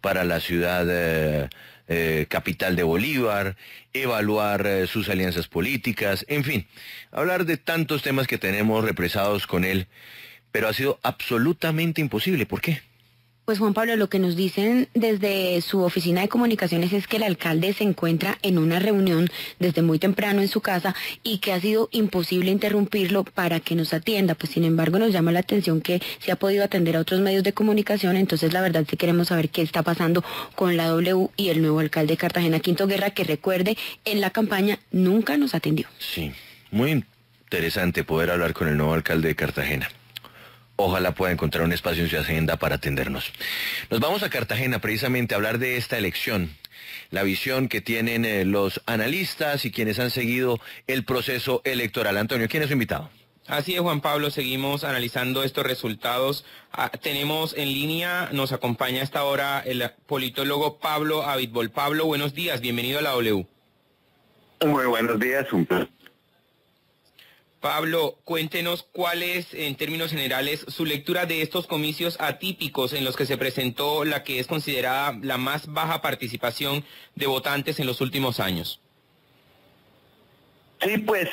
para la ciudad capital de Bolívar, evaluar sus alianzas políticas, en fin, hablar de tantos temas que tenemos represados con él, pero ha sido absolutamente imposible. ¿Por qué? Pues Juan Pablo, lo que nos dicen desde su oficina de comunicaciones es que el alcalde se encuentra en una reunión desde muy temprano en su casa y que ha sido imposible interrumpirlo para que nos atienda. Pues sin embargo nos llama la atención que se ha podido atender a otros medios de comunicación, entonces la verdad sí queremos saber qué está pasando con la W y el nuevo alcalde de Cartagena, Quinto Guerra, que recuerde, en la campaña nunca nos atendió. Sí, muy interesante poder hablar con el nuevo alcalde de Cartagena. Ojalá pueda encontrar un espacio en su agenda para atendernos. Nos vamos a Cartagena precisamente a hablar de esta elección, la visión que tienen los analistas y quienes han seguido el proceso electoral. Antonio, ¿quién es su invitado? Así es, Juan Pablo, seguimos analizando estos resultados. Tenemos en línea, nos acompaña a esta hora el politólogo Pablo Abitbol. Pablo, buenos días, bienvenido a la W. Muy buenos días, un placer. Pablo, cuéntenos cuál es, en términos generales, su lectura de estos comicios atípicos en los que se presentó la que es considerada la más baja participación de votantes en los últimos años. Sí, pues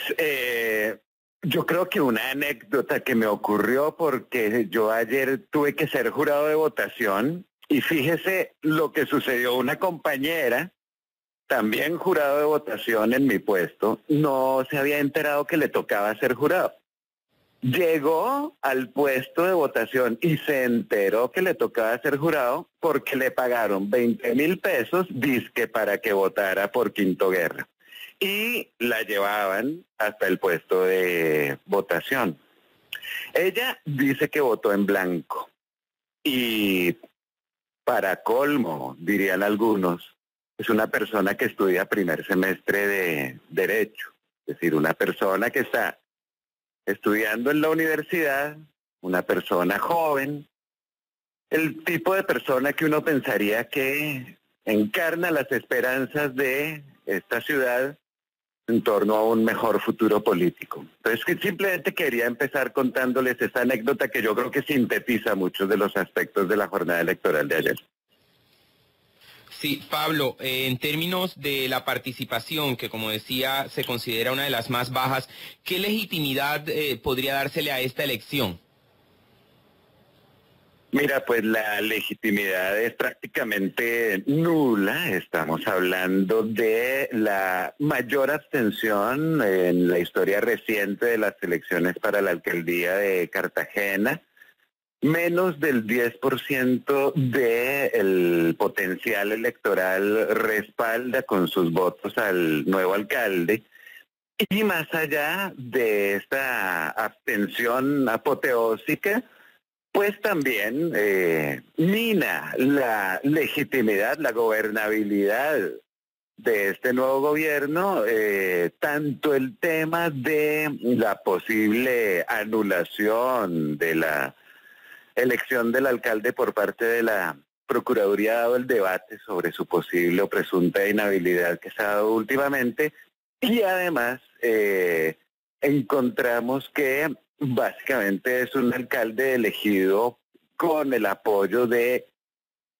yo creo que una anécdota que me ocurrió porque yo ayer tuve que ser jurado de votación y fíjese lo que sucedió. Una compañera, también jurado de votación en mi puesto, no se había enterado que le tocaba ser jurado. Llegó al puesto de votación y se enteró que le tocaba ser jurado porque le pagaron 20.000 pesos, dizque para que votara por Quinto Guerra. Y la llevaban hasta el puesto de votación. Ella dice que votó en blanco. Y para colmo, dirían algunos, es una persona que estudia primer semestre de Derecho, es decir, una persona que está estudiando en la universidad, una persona joven, el tipo de persona que uno pensaría que encarna las esperanzas de esta ciudad en torno a un mejor futuro político. Entonces, que simplemente quería empezar contándoles esa anécdota que yo creo que sintetiza muchos de los aspectos de la jornada electoral de ayer. Sí, Pablo, en términos de la participación, que como decía se considera una de las más bajas, ¿qué legitimidad podría dársele a esta elección? Mira, pues la legitimidad es prácticamente nula. Estamos hablando de la mayor abstención en la historia reciente de las elecciones para la alcaldía de Cartagena. Menos del 10% del potencial electoral respalda con sus votos al nuevo alcalde. Y más allá de esta abstención apoteósica, pues también mina la legitimidad, la gobernabilidad de este nuevo gobierno, tanto el tema de la posible anulación de la elección del alcalde por parte de la Procuraduría, dado el debate sobre su posible o presunta inhabilidad que se ha dado últimamente, y además encontramos que básicamente es un alcalde elegido con el apoyo de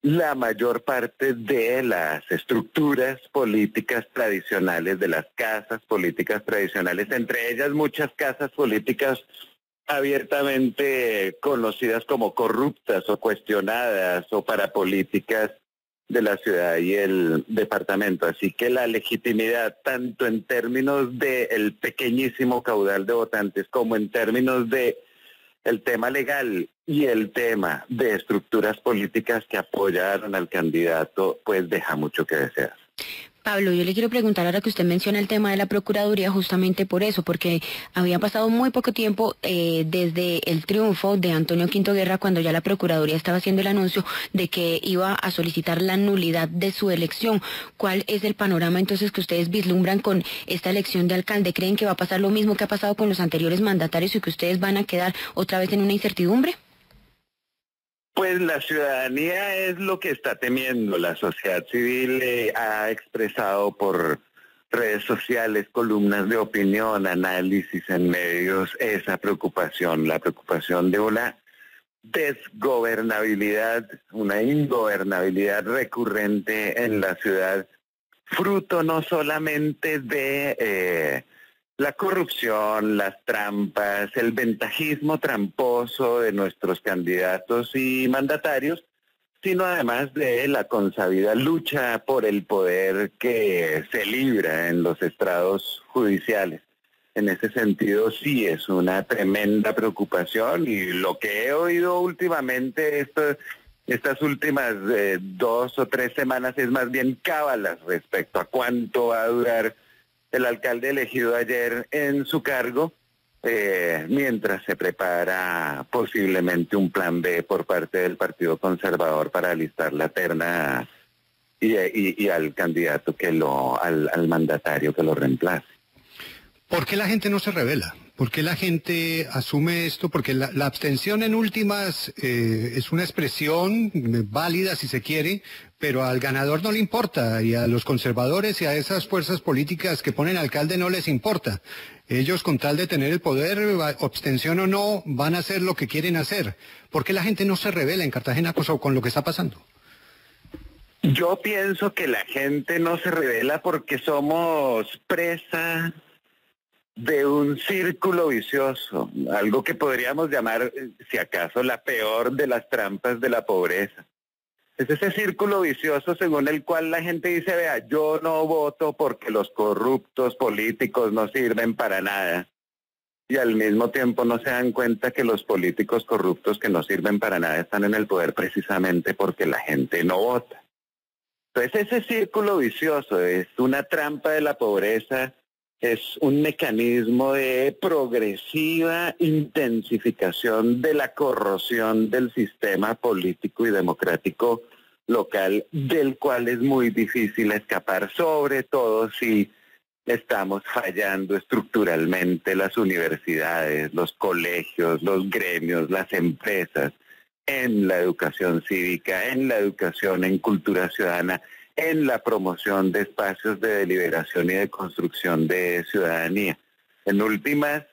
la mayor parte de las estructuras políticas tradicionales, de las casas políticas tradicionales, entre ellas muchas casas políticas abiertamente conocidas como corruptas o cuestionadas o parapolíticas de la ciudad y el departamento. Así que la legitimidad, tanto en términos del pequeñísimo caudal de votantes como en términos de el tema legal y el tema de estructuras políticas que apoyaron al candidato, pues deja mucho que desear. Pablo, yo le quiero preguntar ahora que usted menciona el tema de la Procuraduría justamente por eso, porque había pasado muy poco tiempo desde el triunfo de Antonio Quinto Guerra, cuando ya la Procuraduría estaba haciendo el anuncio de que iba a solicitar la nulidad de su elección. ¿Cuál es el panorama entonces que ustedes vislumbran con esta elección de alcalde? ¿Creen que va a pasar lo mismo que ha pasado con los anteriores mandatarios y que ustedes van a quedar otra vez en una incertidumbre? Pues la ciudadanía es lo que está temiendo. La sociedad civil ha expresado por redes sociales, columnas de opinión, análisis en medios, esa preocupación, la preocupación de una desgobernabilidad, una ingobernabilidad recurrente en la ciudad, fruto no solamente de la corrupción, las trampas, el ventajismo tramposo de nuestros candidatos y mandatarios, sino además de la consabida lucha por el poder que se libra en los estrados judiciales. En ese sentido sí es una tremenda preocupación, y lo que he oído últimamente estas últimas 2 o 3 semanas es más bien cábalas respecto a cuánto va a durar el alcalde elegido ayer en su cargo, mientras se prepara posiblemente un plan B por parte del Partido Conservador para alistar la terna y al candidato al mandatario que lo reemplace. ¿Por qué la gente no se rebela? ¿Por qué la gente asume esto? Porque la abstención en últimas es una expresión válida si se quiere, pero al ganador no le importa, y a los conservadores y a esas fuerzas políticas que ponen alcalde no les importa. Ellos, con tal de tener el poder, abstención o no, van a hacer lo que quieren hacer. ¿Por qué la gente no se rebela en Cartagena con lo que está pasando? Yo pienso que la gente no se rebela porque somos presa de un círculo vicioso, algo que podríamos llamar, si acaso, la peor de las trampas de la pobreza. Es ese círculo vicioso según el cual la gente dice, vea, yo no voto porque los corruptos políticos no sirven para nada. Y al mismo tiempo no se dan cuenta que los políticos corruptos que no sirven para nada están en el poder precisamente porque la gente no vota. Entonces ese círculo vicioso es una trampa de la pobreza. Es un mecanismo de progresiva intensificación de la corrosión del sistema político y democrático local, del cual es muy difícil escapar, sobre todo si estamos fallando estructuralmente las universidades, los colegios, los gremios, las empresas, en la educación cívica, en la educación en cultura ciudadana, en la promoción de espacios de deliberación y de construcción de ciudadanía. En últimas,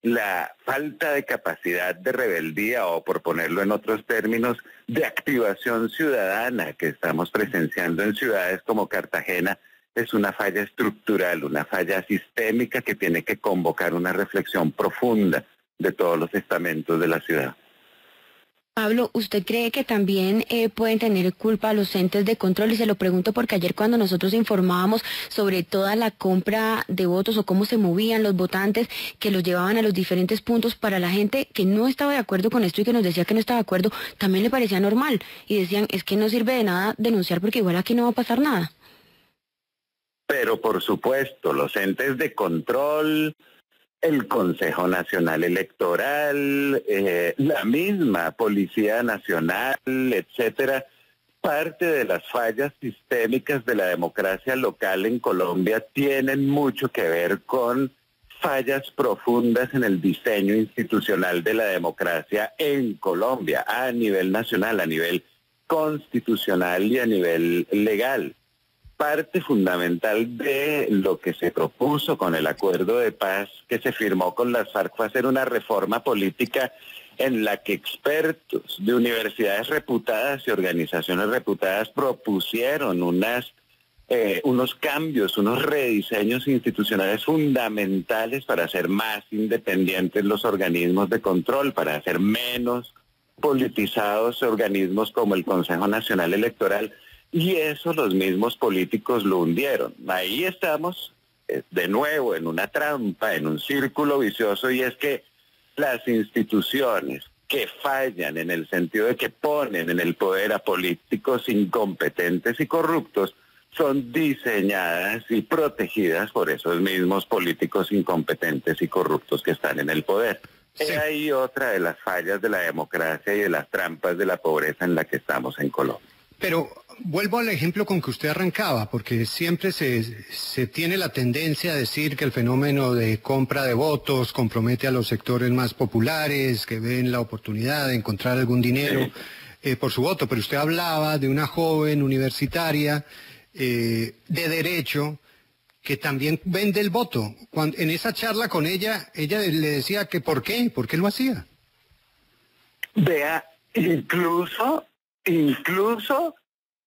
la falta de capacidad de rebeldía, o por ponerlo en otros términos, de activación ciudadana que estamos presenciando en ciudades como Cartagena, es una falla estructural, una falla sistémica que tiene que convocar una reflexión profunda de todos los estamentos de la ciudad. Pablo, ¿usted cree que también pueden tener culpa los entes de control? Y se lo pregunto porque ayer, cuando nosotros informábamos sobre toda la compra de votos o cómo se movían los votantes que los llevaban a los diferentes puntos, para la gente que no estaba de acuerdo con esto y que nos decía que no estaba de acuerdo, también le parecía normal. Y decían, es que no sirve de nada denunciar porque igual aquí no va a pasar nada. Pero por supuesto, los entes de control, el Consejo Nacional Electoral, la misma Policía Nacional, etcétera, parte de las fallas sistémicas de la democracia local en Colombia tienen mucho que ver con fallas profundas en el diseño institucional de la democracia en Colombia, a nivel nacional, a nivel constitucional y a nivel legal. Parte fundamental de lo que se propuso con el acuerdo de paz que se firmó con las FARC fue hacer una reforma política en la que expertos de universidades reputadas y organizaciones reputadas propusieron unos cambios, unos rediseños institucionales fundamentales para hacer más independientes los organismos de control, para hacer menos politizados organismos como el Consejo Nacional Electoral. Y eso los mismos políticos lo hundieron. Ahí estamos de nuevo en una trampa, en un círculo vicioso, y es que las instituciones que fallan en el sentido de que ponen en el poder a políticos incompetentes y corruptos son diseñadas y protegidas por esos mismos políticos incompetentes y corruptos que están en el poder. Sí. Es ahí otra de las fallas de la democracia y de las trampas de la pobreza en la que estamos en Colombia. Pero vuelvo al ejemplo con que usted arrancaba, porque siempre se tiene la tendencia a decir que el fenómeno de compra de votos compromete a los sectores más populares, que ven la oportunidad de encontrar algún dinero por su voto. Pero usted hablaba de una joven universitaria de derecho que también vende el voto. En esa charla con ella le decía que ¿por qué lo hacía? Vea, incluso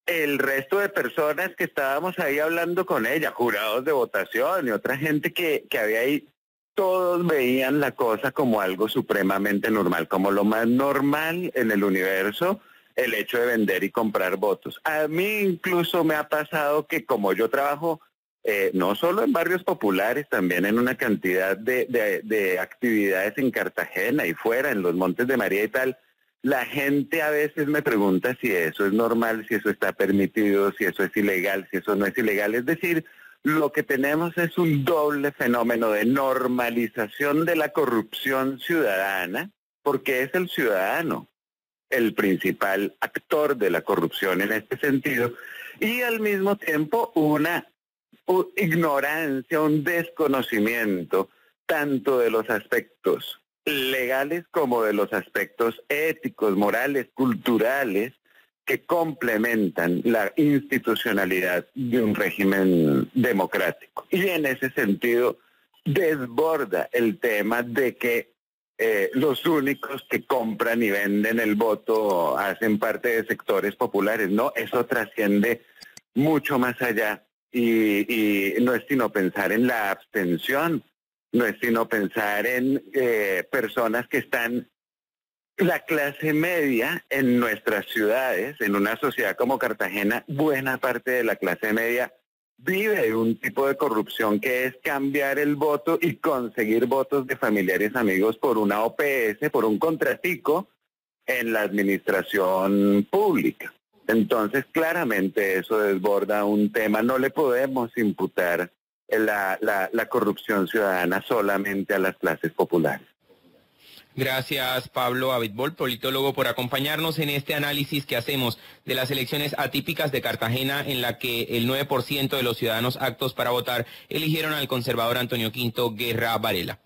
el resto de personas que estábamos ahí hablando con ella, jurados de votación y otra gente que había ahí, todos veían la cosa como algo supremamente normal, como lo más normal en el universo, el hecho de vender y comprar votos. A mí incluso me ha pasado que como yo trabajo no solo en barrios populares, también en una cantidad de actividades en Cartagena y fuera, en los Montes de María y tal, la gente a veces me pregunta si eso es normal, si eso está permitido, si eso es ilegal, si eso no es ilegal. Es decir, lo que tenemos es un doble fenómeno de normalización de la corrupción ciudadana, porque es el ciudadano el principal actor de la corrupción en este sentido, y al mismo tiempo una ignorancia, un desconocimiento tanto de los aspectos legales como de los aspectos éticos, morales, culturales, que complementan la institucionalidad de un régimen democrático. Y en ese sentido desborda el tema de que los únicos que compran y venden el voto hacen parte de sectores populares. No, eso trasciende mucho más allá y no es sino pensar en la abstención, no es sino pensar en personas que están, la clase media en nuestras ciudades, en una sociedad como Cartagena, buena parte de la clase media vive un tipo de corrupción que es cambiar el voto y conseguir votos de familiares amigos por una OPS, por un contratico en la administración pública. Entonces, claramente eso desborda un tema. No le podemos imputar la corrupción ciudadana solamente a las clases populares. Gracias, Pablo Abitbol, politólogo, por acompañarnos en este análisis que hacemos de las elecciones atípicas de Cartagena, en la que el 9% de los ciudadanos aptos para votar eligieron al conservador Antonio Quinto Guerra Varela.